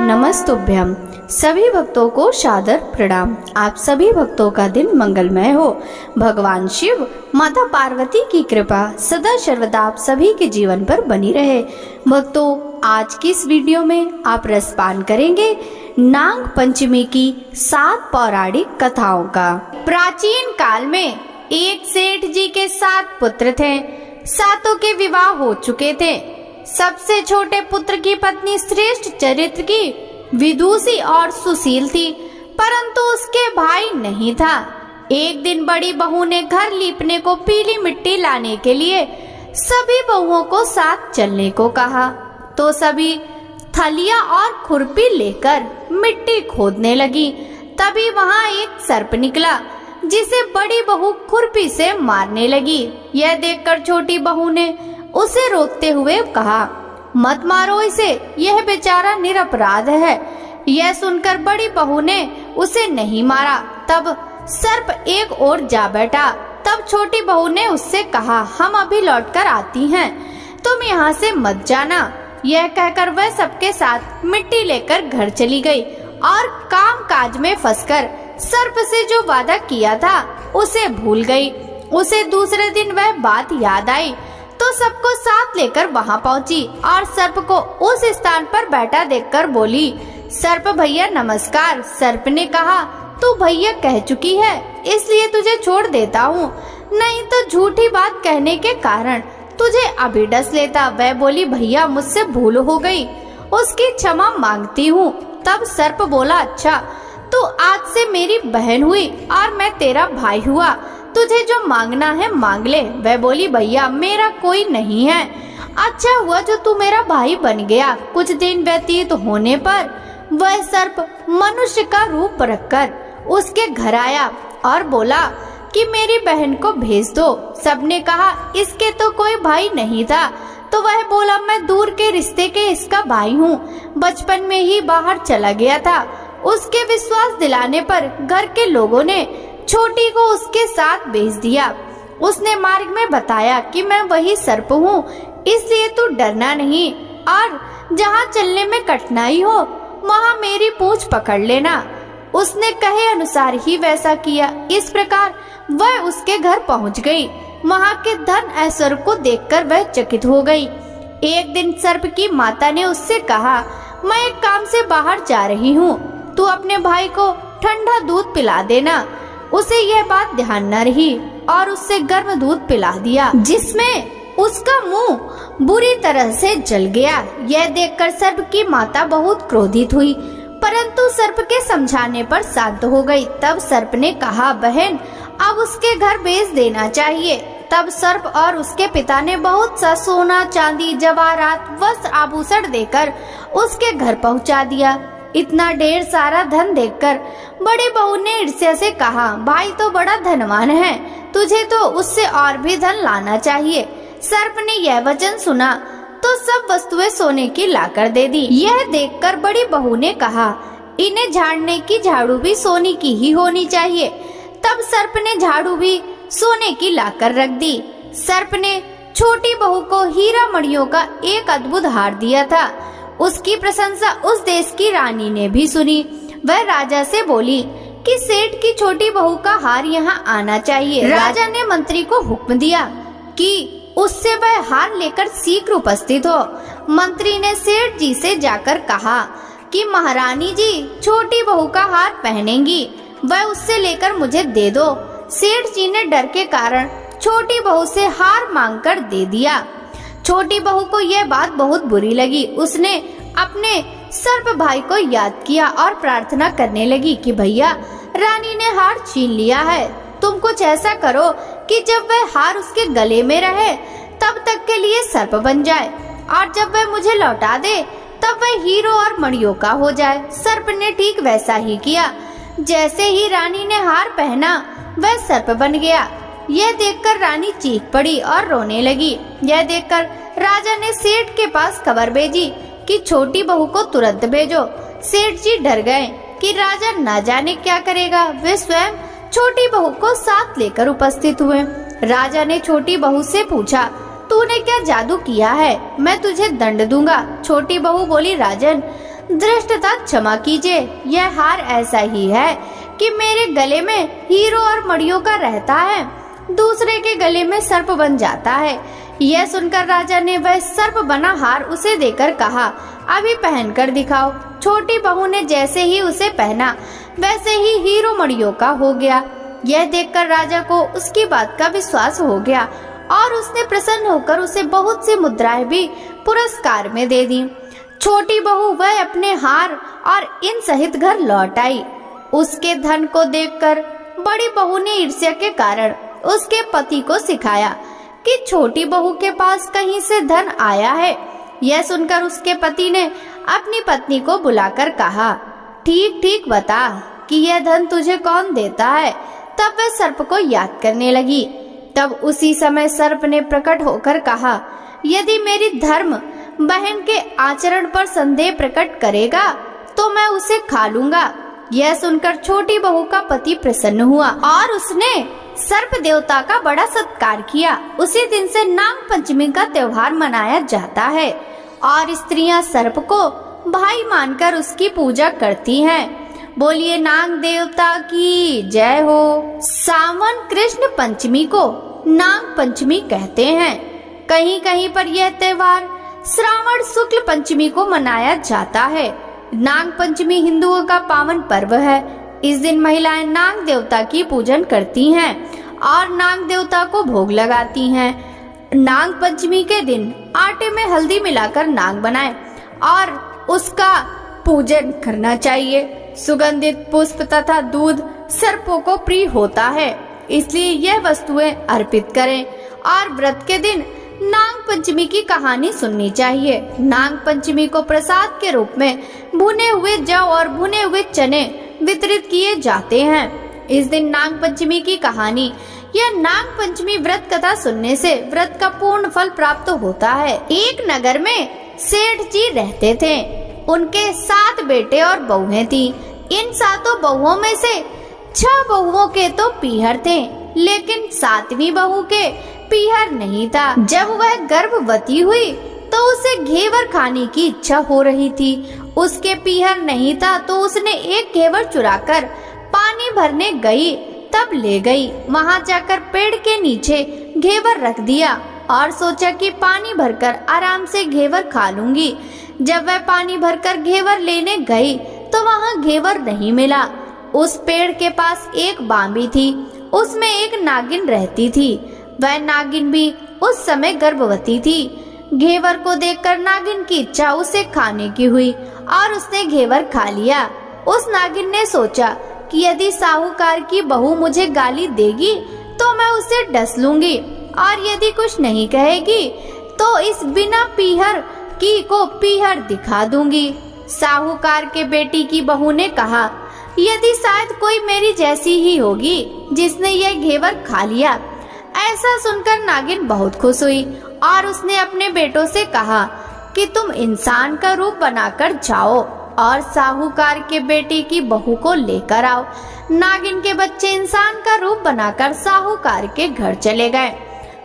नमस्तुभ्यम। सभी भक्तों को सादर प्रणाम। आप सभी भक्तों का दिन मंगलमय हो। भगवान शिव, माता पार्वती की कृपा सदा सर्वदा आप सभी के जीवन पर बनी रहे। भक्तों, आज की इस वीडियो में आप रसपान करेंगे नाग पंचमी की 7 पौराणिक कथाओं का। प्राचीन काल में एक सेठ जी के 7 पुत्र थे। सातों के विवाह हो चुके थे। सबसे छोटे पुत्र की पत्नी श्रेष्ठ चरित्र की, विदुषी और सुशील थी, परंतु उसके भाई नहीं था। एक दिन बड़ी बहू ने घर लीपने को पीली मिट्टी लाने के लिए सभी बहुओं को साथ चलने को कहा, तो सभी थलिया और खुरपी लेकर मिट्टी खोदने लगी। तभी वहां एक सर्प निकला, जिसे बड़ी बहू खुरपी से मारने लगी। यह देखकर छोटी बहू ने उसे रोकते हुए कहा, मत मारो इसे, यह बेचारा निरपराध है। यह सुनकर बड़ी बहू ने उसे नहीं मारा। तब सर्प एक ओर जा बैठा। तब छोटी बहू ने उससे कहा, हम अभी लौटकर आती हैं, तुम यहाँ से मत जाना। यह कहकर वह सबके साथ मिट्टी लेकर घर चली गई और काम काज में फंसकर सर्प से जो वादा किया था उसे भूल गई। उसे दूसरे दिन वह बात याद आई तो सबको साथ लेकर वहां पहुंची और सर्प को उस स्थान पर बैठा देखकर बोली, सर्प भैया नमस्कार। सर्प ने कहा, तू भैया कह चुकी है, इसलिए तुझे छोड़ देता हूँ, नहीं तो झूठी बात कहने के कारण तुझे अभी डस लेता। वह बोली, भैया मुझसे भूल हो गई, उसकी क्षमा मांगती हूँ। तब सर्प बोला, अच्छा तू आज से मेरी बहन हुई और मैं तेरा भाई हुआ, तुझे जो मांगना है मांग ले। वह बोली, भैया मेरा कोई नहीं है, अच्छा हुआ जो तू मेरा भाई बन गया। कुछ दिन व्यतीत होने पर वह सर्प मनुष्य का रूप रखकर उसके घर आया और बोला कि मेरी बहन को भेज दो। सबने कहा, इसके तो कोई भाई नहीं था। तो वह बोला, मैं दूर के रिश्ते के इसका भाई हूँ, बचपन में ही बाहर चला गया था। उसके विश्वास दिलाने पर घर के लोगों ने छोटी को उसके साथ भेज दिया। उसने मार्ग में बताया कि मैं वही सर्प हूँ, इसलिए तू डरना नहीं और जहाँ चलने में कठिनाई हो वहाँ मेरी पूंछ पकड़ लेना। उसने कहे अनुसार ही वैसा किया। इस प्रकार वह उसके घर पहुँच गई। वहाँ के धन ऐश्वर्य को देखकर वह चकित हो गई। एक दिन सर्प की माता ने उससे कहा, मैं एक काम से बाहर जा रही हूँ, तू अपने भाई को ठंडा दूध पिला देना। उसे यह बात ध्यान न रही और उससे गर्म दूध पिला दिया, जिसमें उसका मुंह बुरी तरह से जल गया। यह देखकर सर्प की माता बहुत क्रोधित हुई, परंतु सर्प के समझाने पर शांत हो गई। तब सर्प ने कहा, बहन अब उसके घर भेज देना चाहिए। तब सर्प और उसके पिता ने बहुत सा सोना चांदी जवाहरात वस्त्र आभूषण देकर उसके घर पहुंचा दिया। इतना ढेर सारा धन देखकर बड़ी बहू ने ईर्ष्या से कहा, भाई तो बड़ा धनवान है, तुझे तो उससे और भी धन लाना चाहिए। सर्प ने यह वचन सुना तो सब वस्तुएं सोने की लाकर दे दी। यह देखकर बड़ी बहू ने कहा, इन्हें झाड़ने की झाड़ू भी सोने की ही होनी चाहिए। तब सर्प ने झाड़ू भी सोने की लाकर रख दी। सर्प ने छोटी बहू को हीरा मणियों का एक अद्भुत हार दिया था। उसकी प्रशंसा उस देश की रानी ने भी सुनी। वह राजा से बोली कि सेठ की छोटी बहू का हार यहाँ आना चाहिए। राजा ने मंत्री को हुक्म दिया कि उससे वह हार लेकर शीघ्र उपस्थित हो। मंत्री ने सेठ जी से जाकर कहा कि महारानी जी छोटी बहू का हार पहनेंगी, वह उससे लेकर मुझे दे दो। सेठ जी ने डर के कारण छोटी बहू से हार मांगकर दे दिया। छोटी बहू को यह बात बहुत बुरी लगी। उसने अपने सर्प भाई को याद किया और प्रार्थना करने लगी कि भैया रानी ने हार छीन लिया है, तुम कुछ ऐसा करो कि जब वह हार उसके गले में रहे तब तक के लिए सर्प बन जाए, और जब वह मुझे लौटा दे तब वह हीरो और मणियों का हो जाए। सर्प ने ठीक वैसा ही किया। जैसे ही रानी ने हार पहना वह सर्प बन गया। यह देखकर रानी चीख पड़ी और रोने लगी। यह देखकर राजा ने सेठ के पास खबर भेजी कि छोटी बहू को तुरंत भेजो। सेठ जी डर गए कि राजा न जाने क्या करेगा। वे स्वयं छोटी बहू को साथ लेकर उपस्थित हुए। राजा ने छोटी बहू से पूछा, तूने क्या जादू किया है? मैं तुझे दंड दूंगा। छोटी बहू बोली, राजन धृष्टता क्षमा कीजिए, यह हार ऐसा ही है कि मेरे गले में हीरो और मणियों का रहता है, दूसरे के गले में सर्प बन जाता है। यह सुनकर राजा ने वह सर्प बना हार उसे देकर कहा, अभी पहन कर दिखाओ। छोटी बहू ने जैसे ही उसे पहना वैसे ही हीरो मणियों का हो गया। यह देखकर राजा को उसकी बात का विश्वास हो गया और उसने प्रसन्न होकर उसे बहुत सी मुद्राएं भी पुरस्कार में दे दी। छोटी बहू वह अपने हार और इन सहित घर लौट आई। उसके धन को देखकर बड़ी बहू ने ईर्ष्या के कारण उसके पति को सिखाया कि छोटी बहू के पास कहीं से धन आया है। यह सुनकर उसके पति ने अपनी पत्नी को बुलाकर कहा, ठीक ठीक बता कि यह धन तुझे कौन देता है। तब वह सर्प को याद करने लगी। तब उसी समय सर्प ने प्रकट होकर कहा, यदि मेरी धर्म बहन के आचरण पर संदेह प्रकट करेगा तो मैं उसे खा लूंगा। यह सुनकर छोटी बहू का पति प्रसन्न हुआ और उसने सर्प देवता का बड़ा सत्कार किया। उसी दिन से नाग पंचमी का त्योहार मनाया जाता है और स्त्रियां सर्प को भाई मानकर उसकी पूजा करती हैं। बोलिए नाग देवता की जय हो। सावन कृष्ण पंचमी को नाग पंचमी कहते हैं। कहीं कहीं पर यह त्योहार श्रावण शुक्ल पंचमी को मनाया जाता है। नाग पंचमी हिंदुओं का पावन पर्व है। इस दिन महिलाएं नाग देवता की पूजन करती हैं और नाग देवता को भोग लगाती हैं। नाग पंचमी के दिन आटे में हल्दी मिलाकर नाग बनाएं और उसका पूजन करना चाहिए। सुगंधित पुष्प तथा दूध सर्पों को प्रिय होता है, इसलिए यह वस्तुएं अर्पित करें और व्रत के दिन नाग पंचमी की कहानी सुननी चाहिए। नाग पंचमी को प्रसाद के रूप में भुने हुए जौ और भुने हुए चने वितरित किए जाते हैं। इस दिन नाग पंचमी की कहानी या नाग पंचमी व्रत कथा सुनने से व्रत का पूर्ण फल प्राप्त होता है। एक नगर में सेठ जी रहते थे। उनके 7 बेटे और बहुएं थी। इन 7 बहुओं में से 6 बहुओं के तो पीहर थे, लेकिन 7वीं बहू के पीहर नहीं था। जब वह गर्भवती हुई तो उसे घेवर खाने की इच्छा हो रही थी। उसके पीहर नहीं था तो उसने एक घेवर चुराकर पानी भरने गई, तब ले गई। वहां जाकर पेड़ के नीचे घेवर रख दिया और सोचा कि पानी भरकर आराम से घेवर खा लूंगी। जब वह पानी भरकर घेवर लेने गई तो वहां घेवर नहीं मिला। उस पेड़ के पास एक बांबी थी, उसमें एक नागिन रहती थी। वह नागिन भी उस समय गर्भवती थी। घेवर को देखकर नागिन की इच्छा उसे खाने की हुई और उसने घेवर खा लिया। उस नागिन ने सोचा कि यदि साहूकार की बहू मुझे गाली देगी तो मैं उसे डस लूंगी और यदि कुछ नहीं कहेगी तो इस बिना पीहर की को पीहर दिखा दूंगी। साहूकार के बेटी की बहू ने कहा, यदि शायद कोई मेरी जैसी ही होगी जिसने यह घेवर खा लिया। ऐसा सुनकर नागिन बहुत खुश हुई और उसने अपने बेटों से कहा कि तुम इंसान का रूप बनाकर जाओ और साहूकार के बेटे की बहू को लेकर आओ। नागिन के बच्चे इंसान का रूप बनाकर साहूकार के घर चले गए।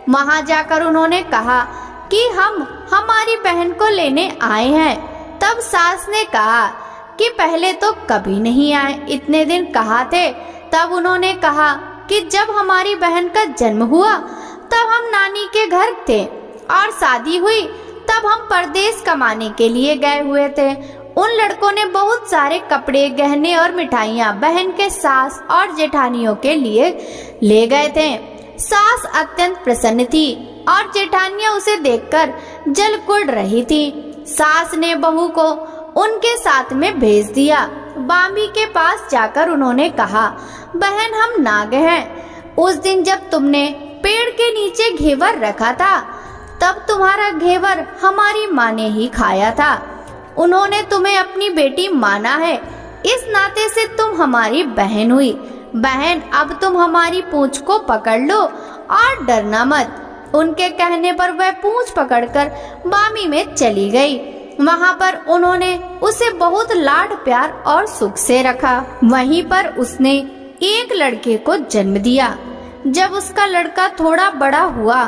वहां जाकर उन्होंने कहा कि हम हमारी बहन को लेने आए हैं। तब सास ने कहा कि पहले तो कभी नहीं आए, इतने दिन कहा थे। तब उन्होंने कहा कि जब हमारी बहन का जन्म हुआ तब हम नानी के घर थे और शादी हुई तब हम परदेश कमाने के लिए गए हुए थे। उन लड़कों ने बहुत सारे कपड़े, गहने और मिठाइयाँ बहन के सास और जेठानियों के लिए ले गए थे। सास अत्यंत प्रसन्न थी और जेठानियाँ उसे देखकर जल रही थी। सास ने बहू को उनके साथ में भेज दिया। बांबी के पास जाकर उन्होंने कहा, बहन हम नाग हैं। उस दिन जब तुमने पेड़ के नीचे घेवर रखा था तब तुम्हारा घेवर हमारी माँ ने ही खाया था। उन्होंने तुम्हें अपनी बेटी माना है, इस नाते से तुम हमारी बहन हुई। बहन अब तुम हमारी पूंछ को पकड़ लो और डरना मत। उनके कहने पर वह पूंछ पकड़कर बामी में चली गई। वहां पर उन्होंने उसे बहुत लाड प्यार और सुख से रखा। वहीं पर उसने एक लड़के को जन्म दिया। जब उसका लड़का थोड़ा बड़ा हुआ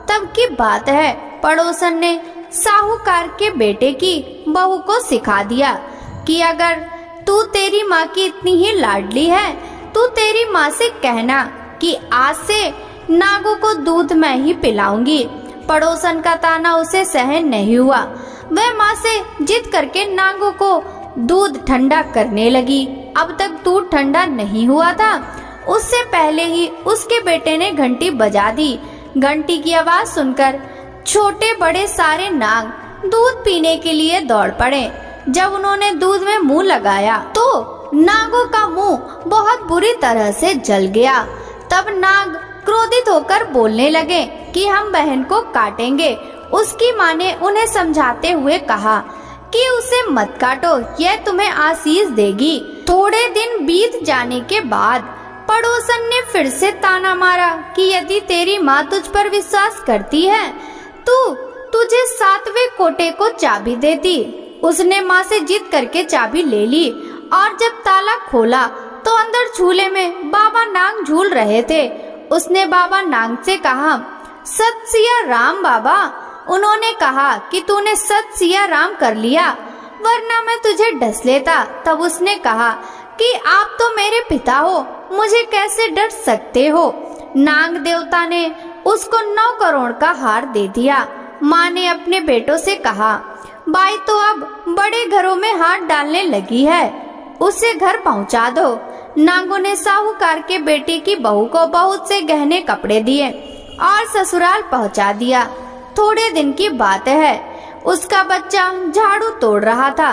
तब की बात है, पड़ोसन ने साहूकार के बेटे की बहू को सिखा दिया। कि अगर तू तेरी माँ की इतनी ही लाडली है तो तेरी माँ से कहना कि आज से नागों को दूध मैं ही पिलाऊंगी। पड़ोसन का ताना उसे सहन नहीं हुआ। वह माँ से जिद करके नागों को दूध ठंडा करने लगी। अब तक दूध ठंडा नहीं हुआ था। उससे पहले ही उसके बेटे ने घंटी बजा दी। घंटी की आवाज सुनकर छोटे बड़े सारे नाग दूध पीने के लिए दौड़ पड़े। जब उन्होंने दूध में मुंह लगाया तो नागों का मुंह बहुत बुरी तरह से जल गया। तब नाग क्रोधित होकर बोलने लगे कि हम बहन को काटेंगे। उसकी माँ ने उन्हें समझाते हुए कहा कि उसे मत काटो, यह तुम्हें आशीष देगी। थोड़े दिन बीत जाने के बाद पड़ोसन ने फिर से ताना मारा कि यदि तेरी माँ तुझ पर विश्वास करती है तो तुझे 7वें कोटे को चाबी देती। उसने माँ से जिद करके चाबी ले ली और जब ताला खोला तो अंदर झूले में बाबा नाग झूल रहे थे। उसने बाबा नाग से कहा, सत सिया राम बाबा। उन्होंने कहा कि तूने सत सिया राम कर लिया, वरना मैं तुझे डस लेता। तब उसने कहा कि आप तो मेरे पिता हो, मुझे कैसे डर सकते हो। नाग देवता ने उसको 9 करोड़ का हार दे दिया। माँ ने अपने बेटों से कहा, बाई तो अब बड़े घरों में हाथ डालने लगी है, उसे घर पहुंचा दो। नागों ने साहूकार के बेटे की बहू को बहुत से गहने कपड़े दिए और ससुराल पहुंचा दिया। थोड़े दिन की बात है, उसका बच्चा झाड़ू तोड़ रहा था।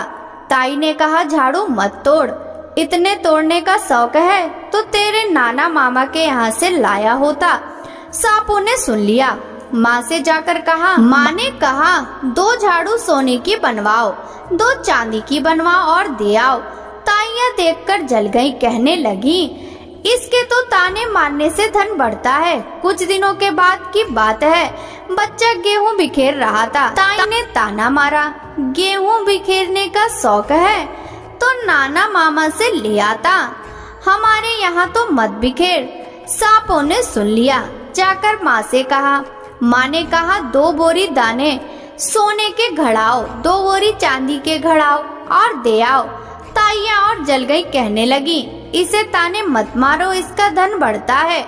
ताई ने कहा, झाड़ू मत तोड़, इतने तोड़ने का शौक है तो तेरे नाना मामा के यहाँ से लाया होता। सांपों ने सुन लिया। माँ से जाकर कहा। माँ ने कहा, 2 झाड़ू सोने की बनवाओ, 2 चांदी की बनवाओ और दे आओ। ताइयाँ देखकर जल गई, कहने लगी, इसके तो ताने मारने से धन बढ़ता है। कुछ दिनों के बाद की बात है, बच्चा गेहूं बिखेर रहा था। ताई ने ताना मारा, गेहूं बिखेरने का शौक है तो नाना मामा से ले आता, हमारे यहाँ तो मत बिखेर। सांपों ने सुन लिया। जाकर माँ से कहा। माँ ने कहा, 2 बोरी दाने सोने के घड़ाओ, 2 बोरी चांदी के घड़ाओ और दे आओ। ताइयाँ और जल गई, कहने लगी, इसे ताने मत मारो, इसका धन बढ़ता है।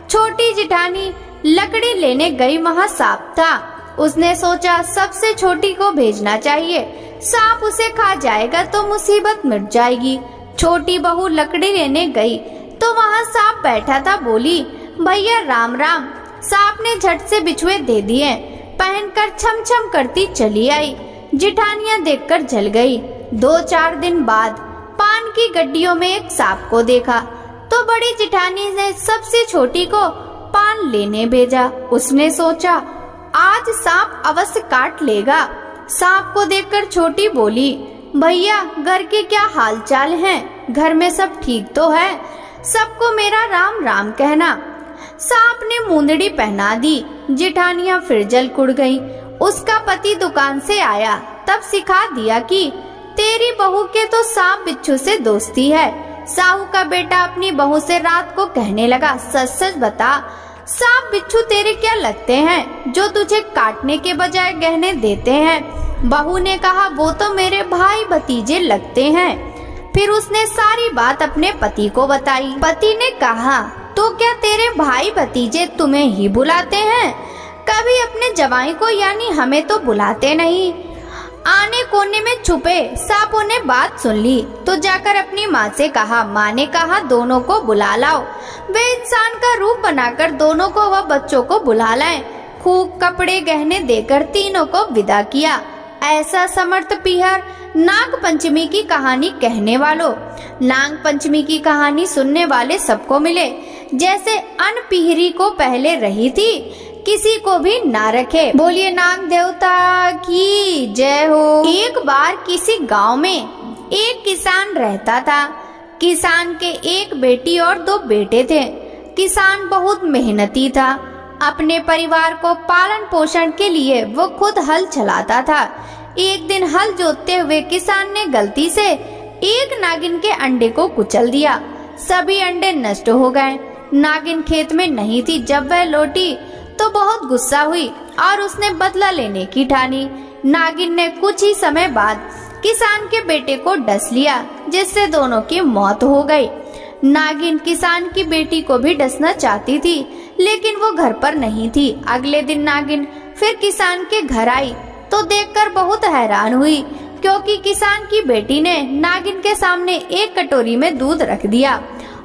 छोटी जिठानी लकड़ी लेने गई, वहाँ सांप था। उसने सोचा सबसे छोटी को भेजना चाहिए, सांप उसे खा जाएगा तो मुसीबत मिट जाएगी। छोटी बहू लकड़ी लेने गई तो वहाँ सांप बैठा था। बोली, भैया राम राम। सांप ने झट से बिछुए दे दिए, पहनकर छम छम करती चली आई। जिठानियां देखकर जल गई। 2-4 दिन बाद पान की गड्डियों में एक सांप को देखा तो बड़ी जिठानी ने सबसे छोटी को पान लेने भेजा। उसने सोचा आज सांप अवश्य काट लेगा। सांप को देखकर छोटी बोली, भैया घर के क्या हाल चाल हैं? घर में सब ठीक तो है? सबको मेरा राम राम कहना। सांप ने मुंदड़ी पहना दी। जिठानियां फिर जल कुड़ गई। उसका पति दुकान से आया, तब सिखा दिया कि तेरी बहू के तो सांप बिच्छू से दोस्ती है। साहू का बेटा अपनी बहू से रात को कहने लगा, सच सच बता, सांप बिच्छू तेरे क्या लगते हैं जो तुझे काटने के बजाय गहने देते हैं? बहू ने कहा, वो तो मेरे भाई भतीजे लगते हैं। फिर उसने सारी बात अपने पति को बताई। पति ने कहा, तो क्या तेरे भाई भतीजे तुम्हें ही बुलाते हैं? कभी अपने जवाई को यानी हमें तो बुलाते नहीं। आने कोने में छुपे सांपों ने बात सुन ली तो जाकर अपनी माँ से कहा। माँ ने कहा, दोनों को बुला लाओ। वे इंसान का रूप बनाकर दोनों को व बच्चों को बुला लाए। खूब कपड़े गहने देकर तीनों को विदा किया। ऐसा समर्थ पीहर नाग पंचमी की कहानी कहने वालों, नाग पंचमी की कहानी सुनने वाले सबको मिले। जैसे अनपीहरी को पहले रही थी, किसी को भी ना रखे। बोलिए नाग देवता की जय हो। एक बार किसी गांव में एक किसान रहता था। किसान के एक बेटी और 2 बेटे थे। किसान बहुत मेहनती था। अपने परिवार को पालन पोषण के लिए वो खुद हल चलाता था। एक दिन हल जोतते हुए किसान ने गलती से एक नागिन के अंडे को कुचल दिया। सभी अंडे नष्ट हो गए। नागिन खेत में नहीं थी। जब वह लौटी तो बहुत गुस्सा हुई और उसने बदला लेने की ठानी। नागिन ने कुछ ही समय बाद किसान के बेटे को डस लिया, जिससे दोनों की मौत हो गई। नागिन किसान की बेटी को भी डसना चाहती थी, लेकिन वो घर पर नहीं थी। अगले दिन नागिन फिर किसान के घर आई तो देखकर बहुत हैरान हुई, क्योंकि किसान की बेटी ने नागिन के सामने एक कटोरी में दूध रख दिया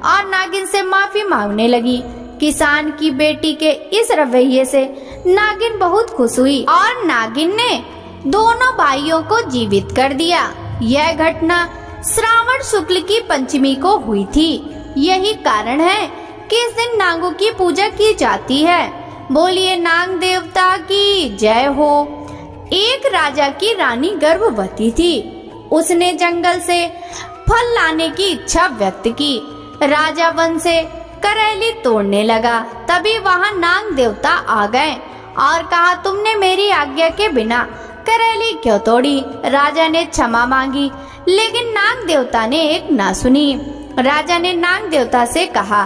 और नागिन से माफी मांगने लगी। किसान की बेटी के इस रवैये से नागिन बहुत खुश हुई और नागिन ने दोनों भाइयों को जीवित कर दिया। यह घटना श्रावण शुक्ल की पंचमी को हुई थी। यही कारण है कि इस दिन नागों की पूजा की जाती है। बोलिए नाग देवता की जय हो। एक राजा की रानी गर्भवती थी। उसने जंगल से फल लाने की इच्छा व्यक्त की। राजा वन से करेली तोड़ने लगा। तभी वहां नाग देवता आ गए और कहा, तुमने मेरी आज्ञा के बिना करेली क्यों तोड़ी? राजा ने क्षमा मांगी, लेकिन नाग देवता ने एक ना सुनी। राजा ने नाग देवता से कहा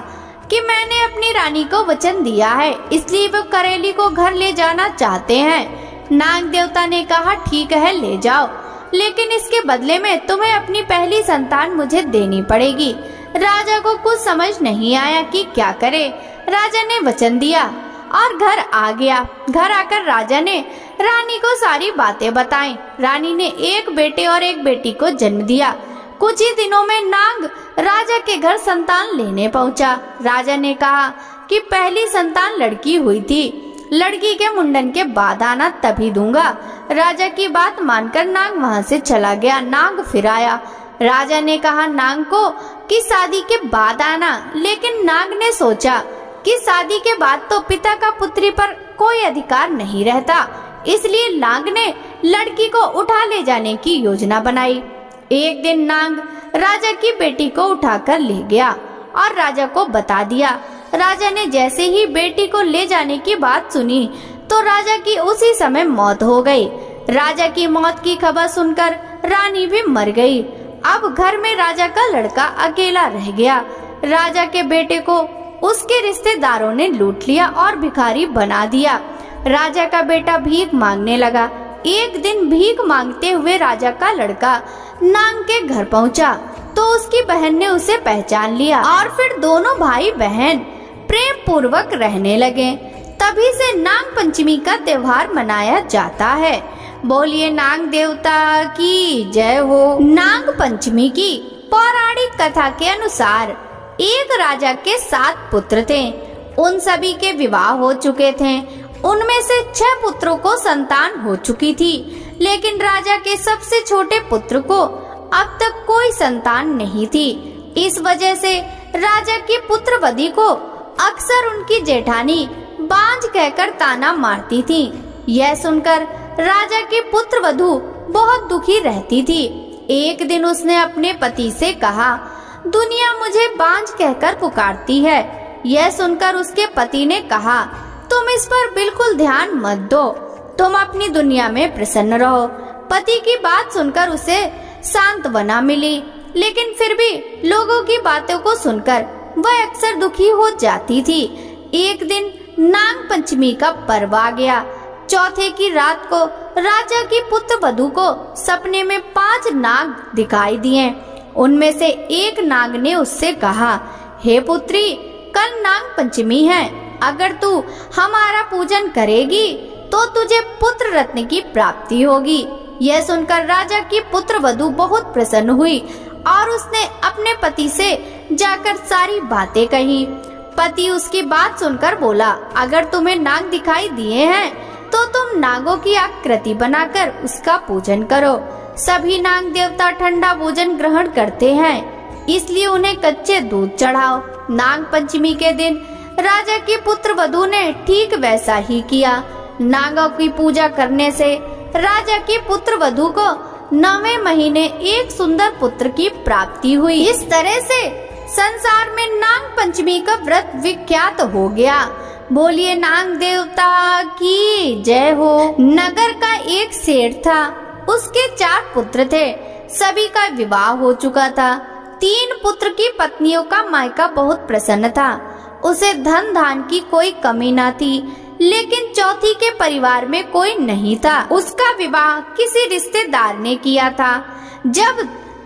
कि मैंने अपनी रानी को वचन दिया है, इसलिए वो करेली को घर ले जाना चाहते हैं। नाग देवता ने कहा, ठीक है ले जाओ, लेकिन इसके बदले में तुम्हें अपनी पहली संतान मुझे देनी पड़ेगी। राजा को कुछ समझ नहीं आया कि क्या करे। राजा ने वचन दिया और घर आ गया। घर आकर राजा ने रानी को सारी बातें बताई। रानी ने एक बेटे और एक बेटी को जन्म दिया। कुछ ही दिनों में नाग राजा के घर संतान लेने पहुंचा। राजा ने कहा कि पहली संतान लड़की हुई थी, लड़की के मुंडन के बाद आना, तभी दूंगा। राजा की बात मानकर नाग वहां से चला गया। नाग फिर आया। राजा ने कहा नाग को कि शादी के बाद आना, लेकिन नाग ने सोचा कि शादी के बाद तो पिता का पुत्री पर कोई अधिकार नहीं रहता, इसलिए नाग ने लड़की को उठा ले जाने की योजना बनाई। एक दिन नाग राजा की बेटी को उठाकर ले गया और राजा को बता दिया। राजा ने जैसे ही बेटी को ले जाने की बात सुनी तो राजा की उसी समय मौत हो गई। राजा की मौत की खबर सुनकर रानी भी मर गई। अब घर में राजा का लड़का अकेला रह गया। राजा के बेटे को उसके रिश्तेदारों ने लूट लिया और भिखारी बना दिया। राजा का बेटा भीख मांगने लगा। एक दिन भीख मांगते हुए राजा का लड़का नाग के घर पहुंचा तो उसकी बहन ने उसे पहचान लिया और फिर दोनों भाई बहन प्रेम पूर्वक रहने लगे। तभी से नाग पंचमी का त्योहार मनाया जाता है। बोलिए नाग देवता की जय हो। नाग पंचमी की पौराणिक कथा के अनुसार एक राजा के 7 पुत्र थे। उन सभी के विवाह हो चुके थे। उनमें से 6 पुत्रों को संतान हो चुकी थी, लेकिन राजा के सबसे छोटे पुत्र को अब तक कोई संतान नहीं थी। इस वजह से राजा की पुत्रवधि को अक्सर उनकी जेठानी बांझ कहकर ताना मारती थी। यह सुनकर राजा की पुत्रवधू बहुत दुखी रहती थी। एक दिन उसने अपने पति से कहा, दुनिया मुझे बांझ कहकर पुकारती है। यह सुनकर उसके पति ने कहा, तुम इस पर बिल्कुल ध्यान मत दो, तुम अपनी दुनिया में प्रसन्न रहो। पति की बात सुनकर उसे सांत्वना मिली, लेकिन फिर भी लोगों की बातों को सुनकर वह अक्सर दुखी हो जाती थी। एक दिन नाग पंचमी का पर्व आ गया। चौथे की रात को राजा की पुत्रवधू को सपने में 5 नाग दिखाई दिए। उनमें से एक नाग ने उससे कहा, हे पुत्री, कल नाग पंचमी है, अगर तू हमारा पूजन करेगी तो तुझे पुत्र रत्न की प्राप्ति होगी। यह सुनकर राजा की पुत्रवधू बहुत प्रसन्न हुई और उसने अपने पति से जाकर सारी बातें कही। पति उसकी बात सुनकर बोला, अगर तुम्हें नाग दिखाई दिए हैं तो तुम नागों की आकृति बनाकर उसका पूजन करो। सभी नाग देवता ठंडा भोजन ग्रहण करते हैं, इसलिए उन्हें कच्चे दूध चढ़ाओ। नाग पंचमी के दिन राजा की पुत्रवधू ने ठीक वैसा ही किया। नागों की पूजा करने से राजा की पुत्रवधू को 9वें महीने एक सुंदर पुत्र की प्राप्ति हुई। इस तरह से संसार में नाग पंचमी का व्रत विख्यात हो गया। बोलिए नाग देवता की जय हो। नगर का एक सेठ था, उसके 4 पुत्र थे। सभी का विवाह हो चुका था। 3 पुत्र की पत्नियों का मायका बहुत प्रसन्न था। उसे धन धान की कोई कमी न थी, लेकिन चौथी के परिवार में कोई नहीं था। उसका विवाह किसी रिश्तेदार ने किया था। जब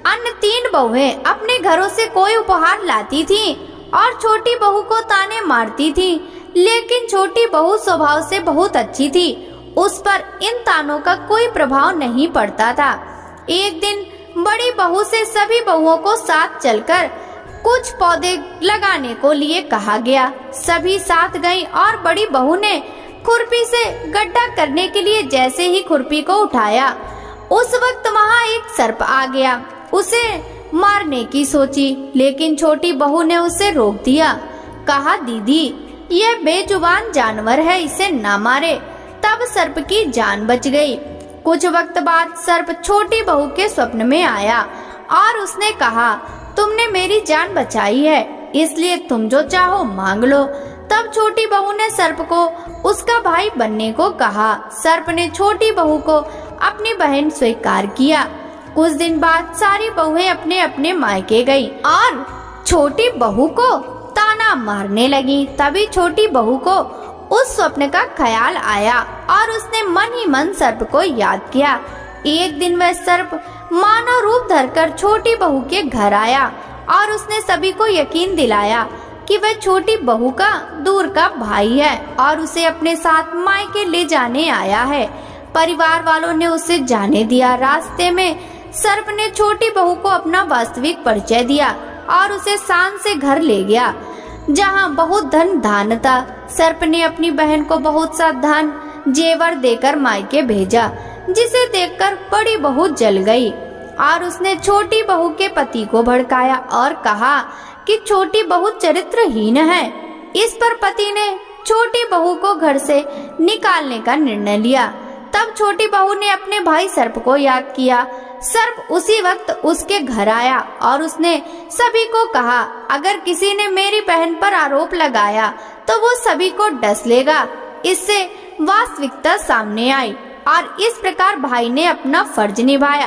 अन्य 3 बहुएं अपने घरों से कोई उपहार लाती थीं और छोटी बहू को ताने मारती थीं, लेकिन छोटी बहू स्वभाव से बहुत अच्छी थी, उस पर इन तानों का कोई प्रभाव नहीं पड़ता था। एक दिन बड़ी बहू से सभी बहुओं को साथ चलकर कुछ पौधे लगाने को लिए कहा गया। सभी साथ गईं और बड़ी बहू ने खुरपी से गड्ढा करने के लिए जैसे ही खुरपी को उठाया, उस वक्त वहाँ एक सर्प आ गया। उसे मारने की सोची, लेकिन छोटी बहू ने उसे रोक दिया। कहा, दीदी यह बेजुबान जानवर है, इसे ना मारे। तब सर्प की जान बच गई। कुछ वक्त बाद सर्प छोटी बहू के स्वप्न में आया और उसने कहा, तुमने मेरी जान बचाई है, इसलिए तुम जो चाहो मांग लो। तब छोटी बहू ने सर्प को उसका भाई बनने को कहा। सर्प ने छोटी बहू को अपनी बहन स्वीकार किया। कुछ दिन बाद सारी बहुएं अपने अपने मायके गई और छोटी बहू को ताना मारने लगी। तभी छोटी बहू को उस स्वप्न का ख्याल आया और उसने मन ही मन सर्प को याद किया। एक दिन वह सर्प मानव रूप धरकर छोटी बहू के घर आया और उसने सभी को यकीन दिलाया कि वह छोटी बहू का दूर का भाई है और उसे अपने साथ मायके ले जाने आया है। परिवार वालों ने उसे जाने दिया। रास्ते में सर्प ने छोटी बहू को अपना वास्तविक परिचय दिया और उसे शान से घर ले गया, जहाँ बहुत धन धान था। सर्प ने अपनी बहन को बहुत सा धन जेवर देकर मायके भेजा, जिसे देखकर बड़ी बहू जल गई और उसने छोटी बहू के पति को भड़काया और कहा कि छोटी बहू चरित्रहीन है। इस पर पति ने छोटी बहू को घर से निकालने का निर्णय लिया। तब छोटी बहू ने अपने भाई सर्प को याद किया। सर्प उसी वक्त उसके घर आया और उसने सभी को कहा, अगर किसी ने मेरी बहन पर आरोप लगाया तो वो सभी को डस लेगा। इससे वास्तविकता सामने आई और इस प्रकार भाई ने अपना फर्ज निभाया।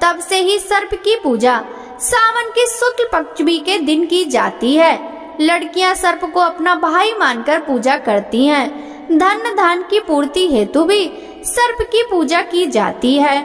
तब से ही सर्प की पूजा सावन के शुक्ल पक्षमी के दिन की जाती है। लड़कियां सर्प को अपना भाई मानकर पूजा करती हैं। धन धान की पूर्ति हेतु भी सर्प की पूजा की जाती है।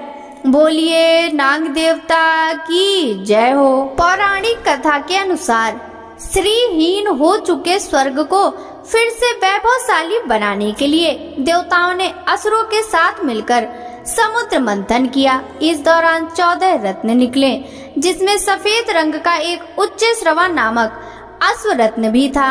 बोलिए नाग देवता की जय हो। पौराणिक कथा के अनुसार श्रीहीन हो चुके स्वर्ग को फिर से वैभवशाली बनाने के लिए देवताओं ने असुरों के साथ मिलकर समुद्र मंथन किया। इस दौरान 14 रत्न निकले, जिसमें सफेद रंग का एक उच्च श्रवा नामक अश्व रत्न भी था।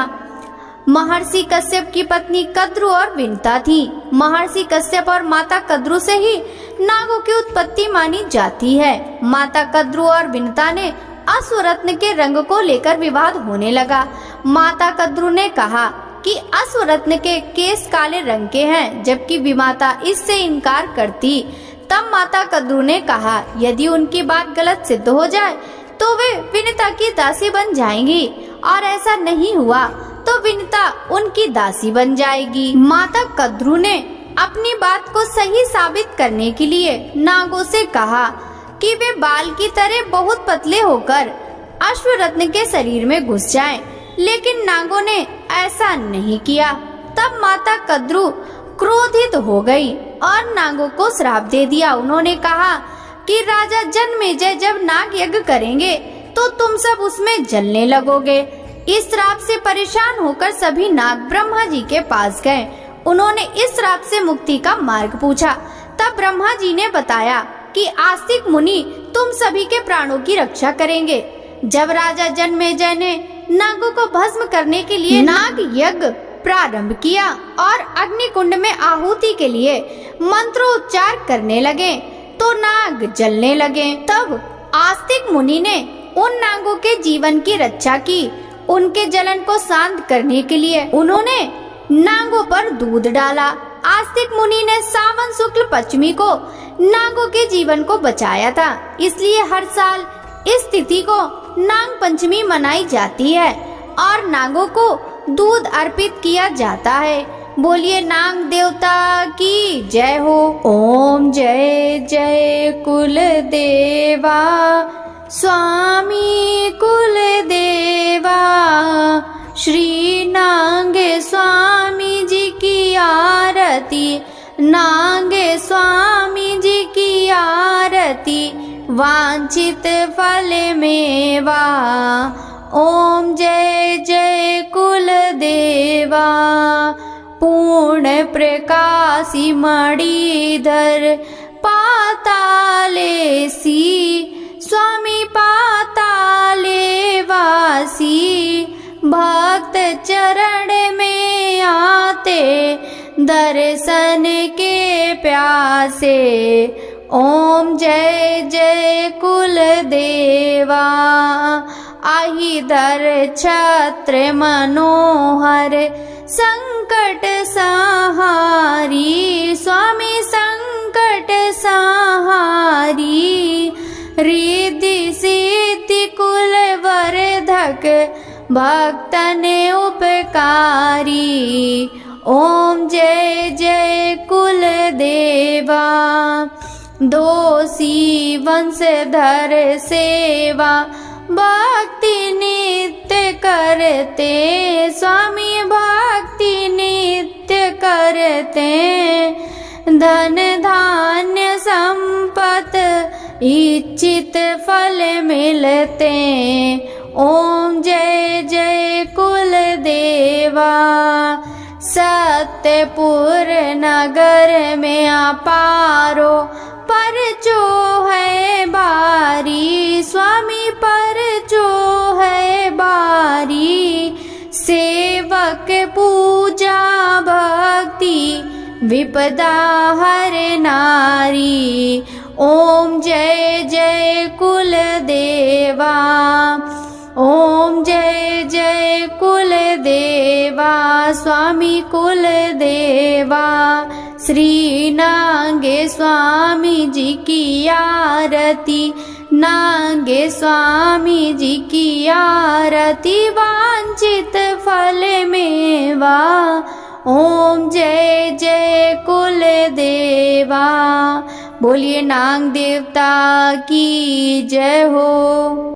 महर्षि कश्यप की पत्नी कद्रु और विनता थी। महर्षि कश्यप और माता कद्रु से ही नागों की उत्पत्ति मानी जाती है। माता कद्रु और विनता ने अश्व रत्न के रंग को लेकर विवाद होने लगा। माता कद्रु ने कहा कि अश्व रत्न के केस काले रंग के हैं, जबकि विमाता इससे इनकार करती। तब माता कद्रु ने कहा, यदि उनकी बात गलत सिद्ध हो जाए तो वे विनता की दासी बन जाएंगी, और ऐसा नहीं हुआ तो विनता उनकी दासी बन जाएगी। माता कद्रु ने अपनी बात को सही साबित करने के लिए नागों से कहा कि वे बाल की तरह बहुत पतले होकर अश्वरत्न के शरीर में घुस जाएं, लेकिन नागों ने ऐसा नहीं किया। तब माता कद्रु क्रोधित हो गई और नागों को श्राप दे दिया। उन्होंने कहा कि राजा जन्मेजय जब नाग यज्ञ करेंगे तो तुम सब उसमें जलने लगोगे। इस श्राप से परेशान होकर सभी नाग ब्रह्मा जी के पास गए। उन्होंने इस श्राप से मुक्ति का मार्ग पूछा। तब ब्रह्मा जी ने बताया कि आस्तिक मुनि तुम सभी के प्राणों की रक्षा करेंगे। जब राजा जन्मेजय ने नागों को भस्म करने के लिए नाग यज्ञ प्रारंभ किया और अग्नि कुंड में आहुति के लिए मंत्रोच्चार करने लगे तो नाग जलने लगे। तब आस्तिक मुनि ने उन नागों के जीवन की रक्षा की। उनके जलन को शांत करने के लिए उन्होंने नागों पर दूध डाला। आस्तिक मुनि ने सावन शुक्ल पश्चिमी को नागों के जीवन को बचाया था, इसलिए हर साल इस तिथि को नाग पंचमी मनाई जाती है और नागों को दूध अर्पित किया जाता है। बोलिए नाग देवता की जय हो। ओम जय जय कुल देवा स्वामी कुल देवा, श्री नागे स्वामी जी की आरती, नागे स्वामी जी की आरती। वांछित फल मेवा। ओम जय जय कुल देवा। पूर्ण प्रकाशी मणिधर पाताले सी। स्वामी पाताले वासी। भक्त चरण में आते दर्शन के प्यासे। ओम जय जय कुल देवा। आहि धर छत्र मनोहर संकट सहारी। स्वामी संकट सहारी। रिद्धि सिद्धि कुल वर्धक भक्तन उपकारी। ओम जय जय कुल देवा। दोषी वंशधर सेवा भक्ति नित्य करते। स्वामी भक्ति नित्य करते। धन धान्य संपत इच्छित फल मिलते। ओम जय जय कुल देवा। सत्यपुर नगर में अपारो पर जो है बारी। स्वामी पर जो है बारी। सेवक पूजा भक्ति विपदा हर नारी। ओम जय जय कुल देवा। ओम जय जय कुल देवा। स्वामी कुल देवा। श्री नागे स्वामी जी की आरती। नागे स्वामी जी की आरती। वांछित फल मेवा। ओम जय जय कुल देवा। बोलिए नाग देवता की जय हो।